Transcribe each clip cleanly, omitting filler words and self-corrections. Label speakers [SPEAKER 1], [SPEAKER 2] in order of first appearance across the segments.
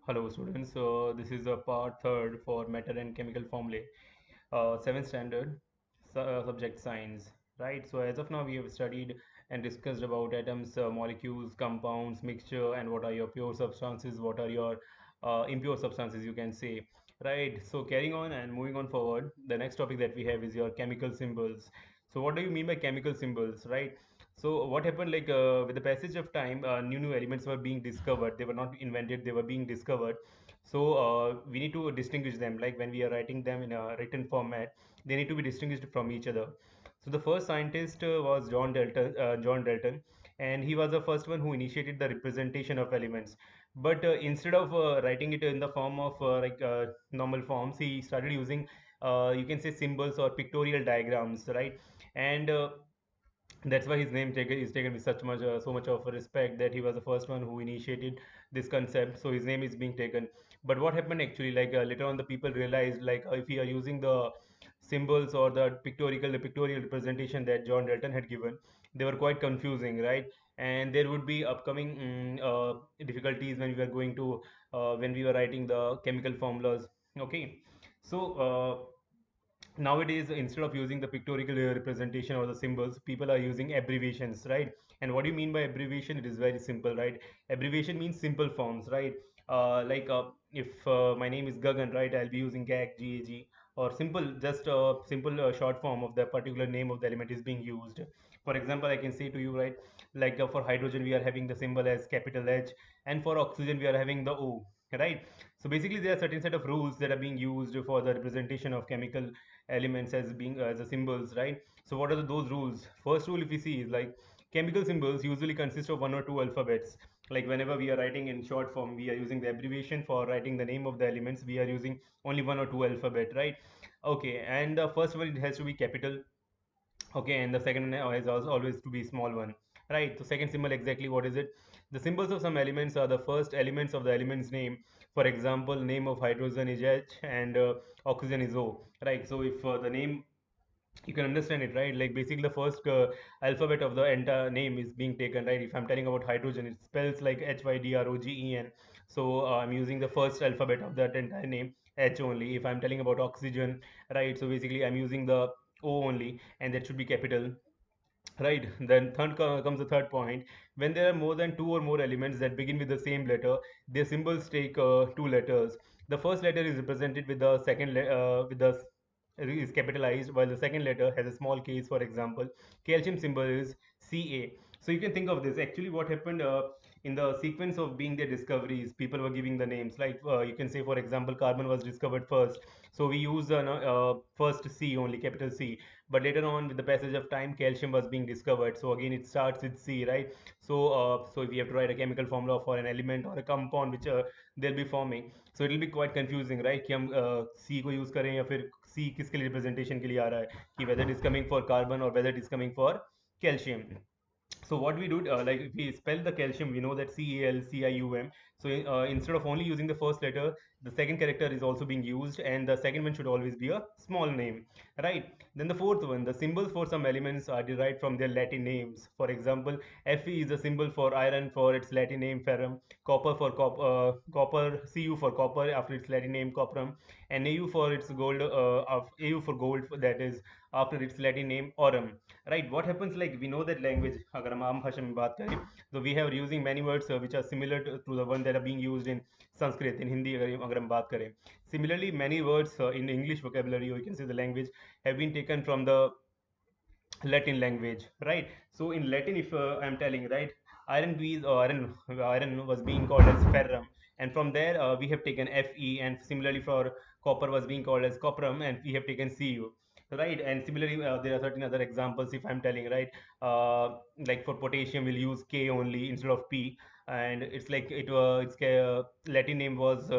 [SPEAKER 1] Hello students, so this is a part third for matter and chemical formulae, 7th standard subject science, right? So as of now we have studied and discussed about atoms, molecules, compounds, mixture, and what are your pure substances, what are your impure substances you can say, right? So carrying on and moving on forward, the next topic that we have is your chemical symbols. So what do you mean by chemical symbols, right? So what happened, like with the passage of time, new elements were being discovered. They were not invented; they were being discovered. So we need to distinguish them. Like when we are writing them in a written format, they need to be distinguished from each other. So the first scientist was John Dalton, and he was the first one who initiated the representation of elements. But instead of writing it in the form of normal forms, he started using you can say symbols or pictorial diagrams, right? And that's why his name is taken with so much of respect, that he was the first one who initiated this concept, so his name is being taken. But what happened actually, like later on the people realized, like if we are using the symbols or the pictorial representation that John Dalton had given, they were quite confusing, right? And there would be upcoming difficulties when we were going to when we were writing the chemical formulas. Okay, so nowadays instead of using the pictorial representation or the symbols, people are using abbreviations, right? And what do you mean by abbreviation? It is very simple, right? Abbreviation means simple forms, right? Like if my name is Gagan, right, I'll be using GAG, or simple, just a simple short form of the particular name of the element is being used. For example, I can say to you, right, like for hydrogen we are having the symbol as capital H, and for oxygen we are having the O, right? So basically there are certain set of rules that are being used for the representation of chemical elements as being as a symbols, right? So what are those rules? First rule, if we see, is like chemical symbols usually consist of one or two alphabets. Like whenever we are writing in short form, we are using the abbreviation. For writing the name of the elements, we are using only one or two alphabet, right? Okay, and the first one, it has to be capital. Okay, and the second one is also always to be small one, right? So second symbol, exactly what is it? The symbols of some elements are the first elements of the element's name. For example, name of hydrogen is H, and oxygen is O, right? So if the name, you can understand it, right? Like basically the first alphabet of the entire name is being taken, right? If I'm telling about hydrogen, it spells like HYDROGEN. So I'm using the first alphabet of that entire name, H only. If I'm telling about oxygen, right, so basically I'm using the O only, and that should be capital, right? Then comes the third point. When there are more than two or more elements that begin with the same letter, their symbols take two letters. The first letter is represented with the with the is capitalized, while the second letter has a small case. For example, calcium symbol is Ca. So you can think of this. Actually, what happened in the sequence of being their discoveries, people were giving the names. Like you can say, for example, carbon was discovered first, so we use first C only, capital C. But later on, with the passage of time, calcium was being discovered, so again it starts with C, right? So so if we have to write a chemical formula for an element or a compound which they'll be forming, so it will be quite confusing, right? कि हम C को use करें या फिर C किसके लिए representation के लिए आ रहा है, कि whether it is coming for carbon or whether it is coming for calcium. So what we do, like if we spell the calcium, we know that CalCium. So instead of only using the first letter, the second character is also being used, and the second one should always be a small name, right? Then the fourth one, the symbols for some elements are derived from their Latin names. For example, Fe is a symbol for iron for its Latin name ferrum, copper, Cu for copper after its Latin name copperum, and Au for its gold, Au for gold, that is after its Latin name aurum, right? What happens, like we know that language, अगर हम आम भाषा में बात करें, so we have using many words which are similar to the one that are being used in Sanskrit, in Hindi, अगर हम बात करें. Similarly, many words in English vocabulary, or you can say the language, have been taken from the Latin language, right? So in Latin, if I'm telling, right, iron was being called as ferrum, and from there we have taken Fe, and similarly for copper was being called as copperum, and we have taken Cu, right? And similarly, there are certain other examples. If I'm telling, right, like for potassium, we'll use K only instead of P, and it's like its Latin name was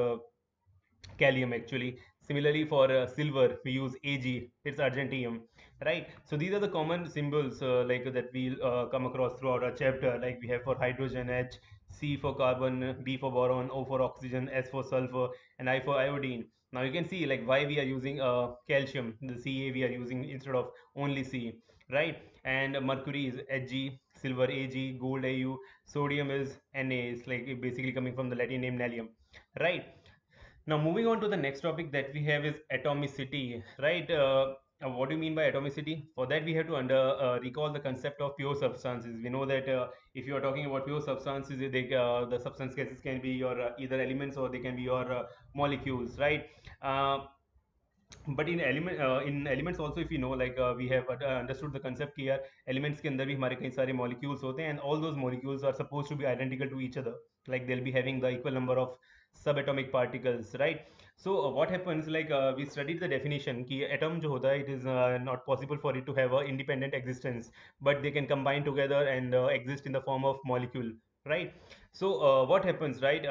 [SPEAKER 1] Callium actually. Similarly, for silver, we use Ag, it's Argentium, right? So these are the common symbols like that we'll come across throughout our chapter. Like we have for hydrogen H, C for carbon, B for boron, O for oxygen, S for sulfur, and I for iodine. Now you can see like why we are using calcium, the Ca we are using instead of only C, right? And mercury is Hg, silver Ag, gold Au, sodium is Na. It's like basically coming from the Latin name Nalium. right? Now, moving on to the next topic that we have is atomicity, right? What do you mean by atomicity? For that, we have to recall the concept of pure substances. We know that if you are talking about pure substances, the substance gases can be your either elements or they can be your molecules, right? Uh, but in elements also, if you know, like we have understood the concept here, elements के अंदर भी हमारे कई सारे molecules होते हैं, and all those molecules are supposed to be identical to each other, like they'll be having the equal number of subatomic particles, right? So what happens, like we studied the definition कि atom जो होता है, it is not possible for it to have a independent existence, but they can combine together and exist in the form of molecule, right? So what happens, right?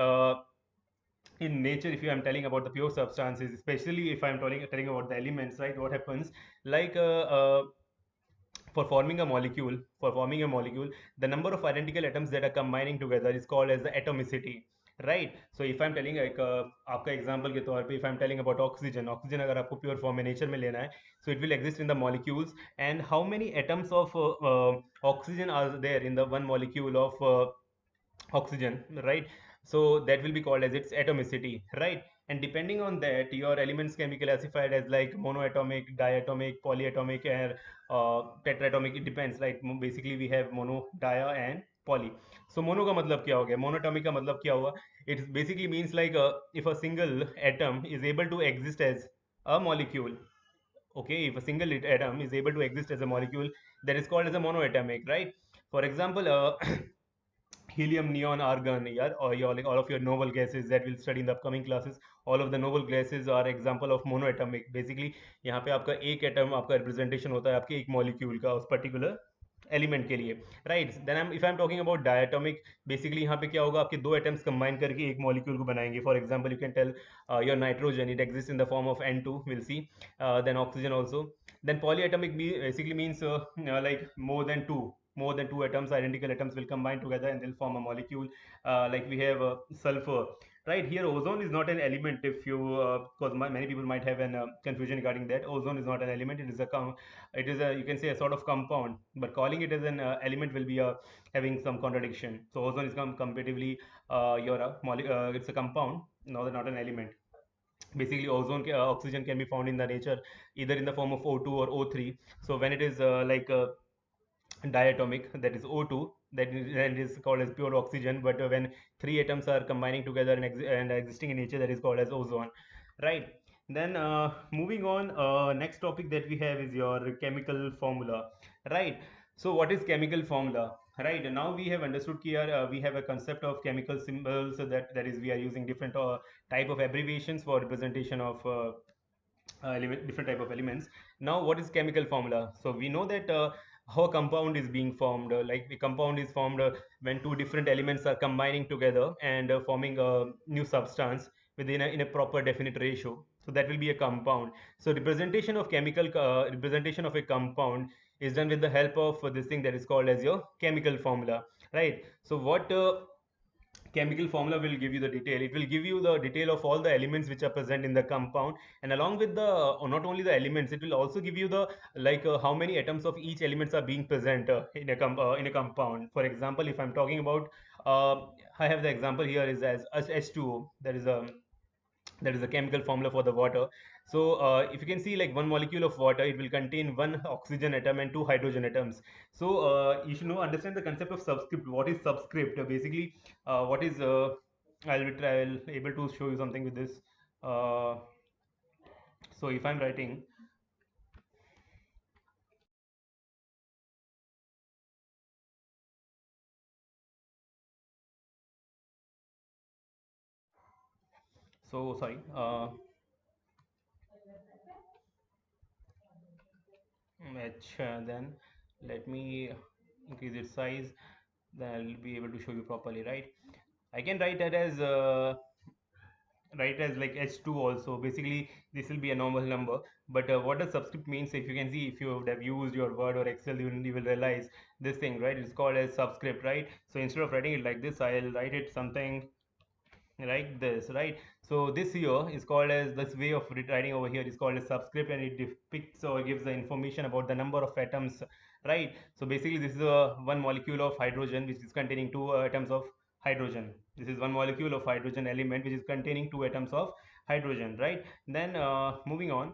[SPEAKER 1] In nature, if you am telling about the pure substances, especially if I'm telling about the elements, right? What happens, like for forming a molecule, the number of identical atoms that are combining together is called as the atomicity, right? So if I'm telling like आपका example के तौर पे, if I'm telling about oxygen अगर आपको pure form में nature में लेना है, so it will exist in the molecules, and how many atoms of oxygen are there in the one molecule of oxygen, right? So that will be called as its atomicity, right? And depending on that, your elements can be classified as like monoatomic, diatomic, polyatomic, and tetratomic. It depends, like basically we have mono, dia and poly. So mono का मतलब क्या हो गया, monatomic का मतलब क्या हुआ? It basically means like if a single atom is able to exist as a molecule, okay, if a single atom is able to exist as a molecule, that is called as a monoatomic, right? For example, helium, neon, argon, yeah, or your like all of your noble gases that we'll study in the upcoming classes. All of the noble gases are example of monoatomic. Basically यहाँ पे आपका एक atom आपका representation होता है आपके एक molecule का उस पर्टिकुलर एलिमेंट के लिए, right? Then if I am talking about diatomic, basically यहाँ पे क्या होगा, आपके दो एटम्स कंबाइन करके एक मॉलिक्यूल को बनाएंगे. For example you can tell your nitrogen, it exist in the form of N2, will see. Then oxygen also. Then polyatomic basically means like more than two atoms, identical atoms will combine together and they'll form a molecule. Like we have sulfur, right? Here ozone is not an element. If you because many people might have an confusion regarding that. Ozone is not an element, it is it is a, you can say, a sort of compound, but calling it as an element will be having some contradiction. So ozone is comparatively it's a compound, not an element. Basically ozone oxygen can be found in the nature either in the form of O2 or O3. So when it is diatomic, that is O2, that is called as pure oxygen. But when three atoms are combining together and, and existing in nature, that is called as ozone, right? Then moving on, next topic that we have is your chemical formula, right? So what is chemical formula, right? Now we have understood here we have a concept of chemical symbols, that is we are using different type of abbreviations for representation of different type of elements. Now what is chemical formula? So we know that how a compound is being formed, like the compound is formed when two different elements are combining together and forming a new substance within in a proper definite ratio. So that will be a compound. So representation of a compound is done with the help of this thing that is called as your chemical formula, right? So what chemical formula will give you the detail, it will give you the detail of all the elements which are present in the compound, and along with the not only the elements, it will also give you the like how many atoms of each elements are being present in a compound. For example, if I'm talking about uh, I have the example here is as H2O, that is a chemical formula for the water. So if you can see, like one molecule of water, it will contain one oxygen atom and two hydrogen atoms. So you should know understand the concept of subscript. What is subscript? Basically, what is I'll able to show you something with this. Uh, so if I'm writing, so sorry, H, then let me increase its size. Then I'll be able to show you properly, right? I can write that as like H2 also. Basically this will be a normal number, but what does subscript means, if you can see, if you would have used your word or excel, you will realize this thing, right? It's called as subscript, right? So instead of writing it like this, I'll write it something like this, right? So this here is called as, this way of writing over here is called as subscript, and it depicts or gives the information about the number of atoms, right? So basically this is a one molecule of hydrogen which is containing two atoms of hydrogen. This is one molecule of hydrogen element which is containing two atoms of hydrogen, right? Then moving on,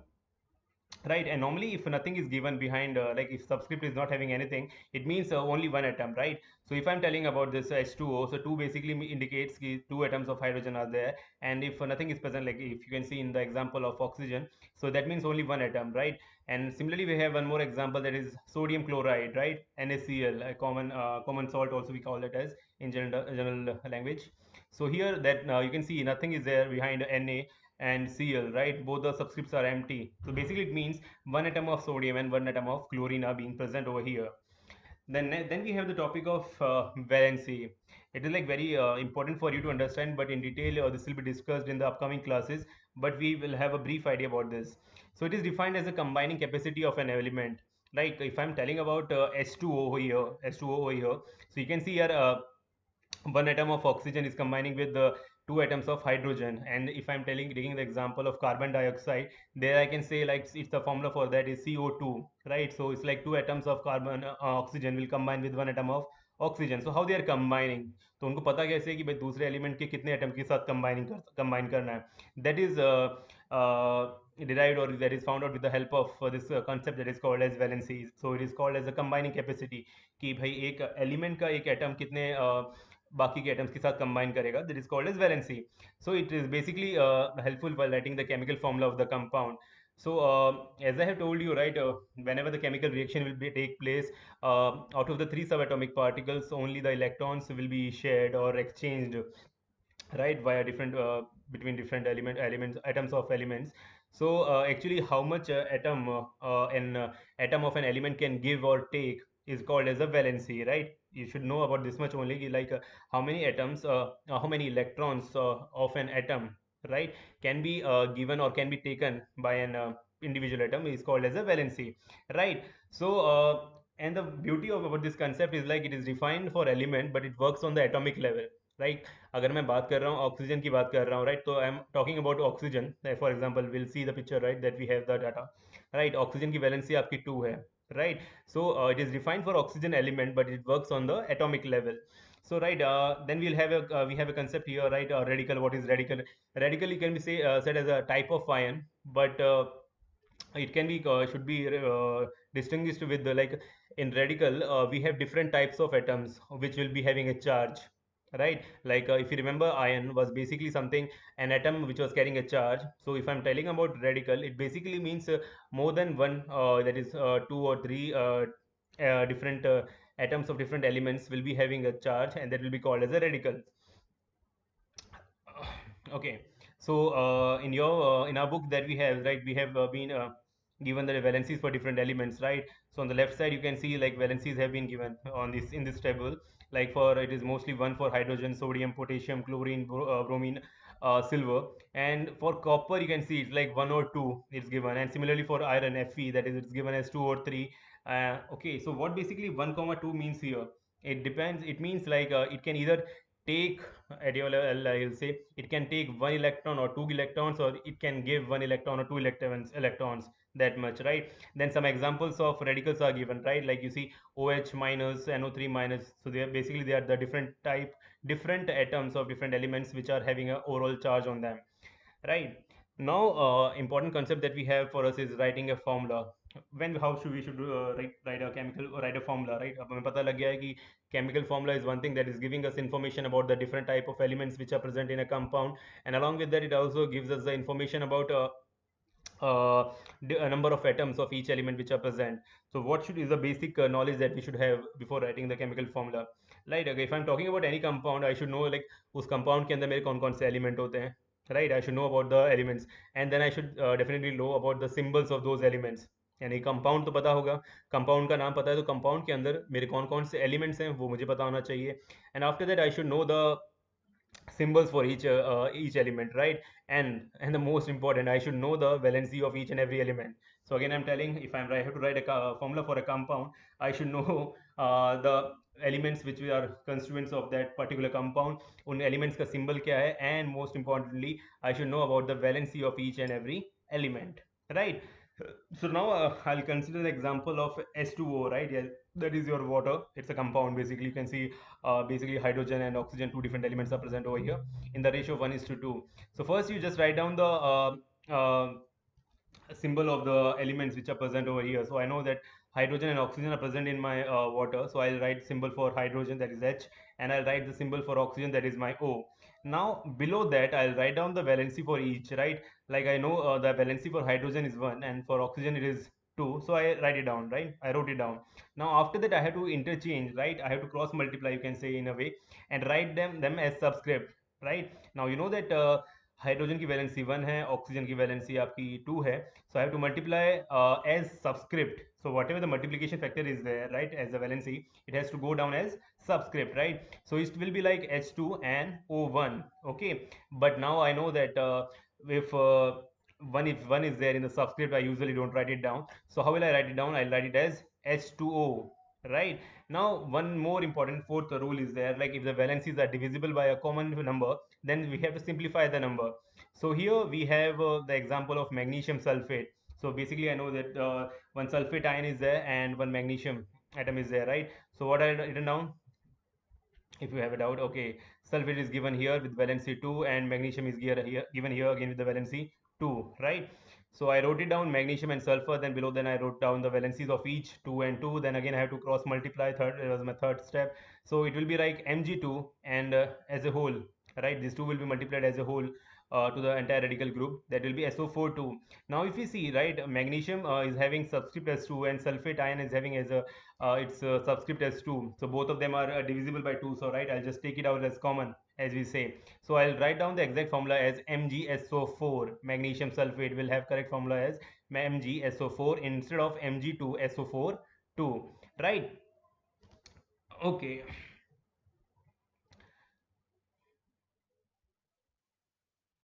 [SPEAKER 1] right? And normally if nothing is given behind, like if subscript is not having anything, it means only one atom, right? So if I'm telling about this H2O, so 2 basically indicates two atoms of hydrogen are there, and if nothing is present, like if you can see in the example of oxygen, so that means only one atom, right? And similarly we have one more example, that is sodium chloride, right? NaCl, a common salt also we call it as in general language. So here that you can see nothing is there behind Na and Cl, right? Both the subscripts are empty. So basically it means one atom of sodium and one atom of chlorine are being present over here. Then we have the topic of valency. It is like very important for you to understand, but in detail this will be discussed in the upcoming classes. But we will have a brief idea about this. So it is defined as a combining capacity of an element. Like if I'm telling about H2O over here, H2O over here, so you can see here one atom of oxygen is combining with the two atoms of hydrogen. And if I'm taking the example of carbon dioxide, there I can say like it's the formula for that is CO2, right? So it's like two atoms of carbon oxygen will combine with one atom of oxygen. So how they are combining, तो उनको पता कैसे है कि भाई दूसरे element के कितने एटम के साथ कंबाइन करना है, that is derived or that is found out with the help of this concept that is called as valency. So it is called as a combining capacity, कि भाई एक एलिमेंट का एक एटम कितने बाकी के एटम्स के साथ कंबाइन करेगा, that is called as valency. So it is basically helpful while writing the chemical formula of the compound. So as I have told you, right, whenever the chemical reaction will take place, out of the three subatomic particles, only the electrons will be shared or exchanged, right, via different between different elements atoms of elements. So actually how much an atom of an element can give or take is called as a valency, right? You should know about this much only, like how many atoms how many electrons of an atom, right, can be given or can be taken by an individual atom is called as a valency, right? So and the beauty of about this concept is like it is defined for element but it works on the atomic level, right? अगर मैं बात कर रहा हूँ oxygen की बात कर रहा हूँ, राइट, तो I am talking about oxygen, for example will see the picture, right, that we have the data, right? Oxygen की वैलेंसी आपकी 2 है, right? So it is defined for oxygen element but it works on the atomic level. So right, then we'll have a we have a concept here, right? Radical. What is radical? Radical can be said as a type of ion, but it can be should be distinguished with the, like in radical we have different types of atoms which will be having a charge, right? Like if you remember, iron was basically something, an atom which was carrying a charge. So if I'm telling about radical, it basically means more than one, that is two or three different atoms of different elements will be having a charge, and that will be called as a radical. Okay, so in our book that we have, right, we have been given the valencies for different elements, right? So on the left side you can see like valencies have been given on this in this table. Like for it is mostly one for hydrogen, sodium, potassium, chlorine, bromine, silver. And for copper you can see it's like one or two it's given, and similarly for iron, Fe, that is it's given as two or three. Okay, so what basically 1 comma 2 means here, it depends, it means like it can either take, at your level I'll say it can take one electron or two electrons, or it can give one electron or two electrons, that much, right? Then some examples of radicals are given, right? Like you see OH minus, NO3 minus. So they are basically they are the different atoms of different elements which are having a overall charge on them, right? Now important concept that we have for us is writing a formula. When how should we should write a chemical or write a formula, right? अब हमें पता लग गया है कि chemical formula is one thing that is giving us information about the different type of elements which are present in a compound, and along with that it also gives us the information about a number of atoms of each element which are present. So what should is the basic knowledge that we should have before writing the chemical formula, right? Okay, if I'm talking about any compound, I should know like उस compound के अंदर मेरे कौन कौन से element होते हैं, right? I should know about the elements, and then I should definitely know about the symbols of those elements. यानी कंपाउंड तो पता होगा, कंपाउंड का नाम पता है, तो कंपाउंड के अंदर मेरे कौन कौन से एलिमेंट्स हैं वो मुझे पता होना चाहिए. And after that I should know the symbols for each element, right? And the most important, I should know the valency of each and every element. So again I'm telling, if I have to write a formula for a compound, I should know the elements which are constituents of that particular compound, उन elements का symbol क्या है, and most importantly I should know about the valency of each and every element, right? So now I'll consider the example of H2O, right? Yeah, that is your water. It's a compound. Basically, you can see basically hydrogen and oxygen, two different elements are present over here in the ratio of 1:2. So first you just write down the uh, symbol of the elements which are present over here. So I know that hydrogen and oxygen are present in my water. So I'll write symbol for hydrogen, that is H, and I'll write the symbol for oxygen, that is my O. Now below that I'll write down the valency for each, right? Like I know the valency for hydrogen is 1 and for oxygen it is 2. So I write it down, right? I wrote it down. Now after that I have to interchange, right? I have to cross multiply, you can say, in a way, and write them as subscript, right? Now you know that hydrogen की valency 1 है, oxygen की valency आपकी 2 है. So I have to multiply as subscript. So whatever the multiplication factor is there, right, as the valency, it has to go down as subscript, right? So it will be like H2 and O1. Okay, but now I know that if one is there in the subscript, I usually don't write it down. So how will I write it down? I'll write it as H2O, right? Now one more important fourth rule is there, like if the valencies are divisible by a common number, then we have to simplify the number. So here we have the example of magnesium sulfate. So basically I know that one sulfate ion is there and one magnesium atom is there, right? So what I written down, if you have a doubt, okay, sulfate is given here with valency 2 and magnesium is given here again with the valency 2, right? So I wrote it down, magnesium and sulfur, then below then I wrote down the valencies of each, 2 and 2, then again I have to cross multiply, third, it was my third step. So it will be like Mg2 and as a whole, right, these two will be multiplied as a whole to the entire radical group, that will be SO4 2. Now if you see, right, magnesium is having subscript as 2 and sulfate ion is having as a its subscript as 2. So both of them are divisible by 2. So right, I'll just take it out as common, as we say. So I'll write down the exact formula as MgSO4. Magnesium sulfate will have correct formula as MgSO4 instead of Mg2SO4 2. Right? Okay.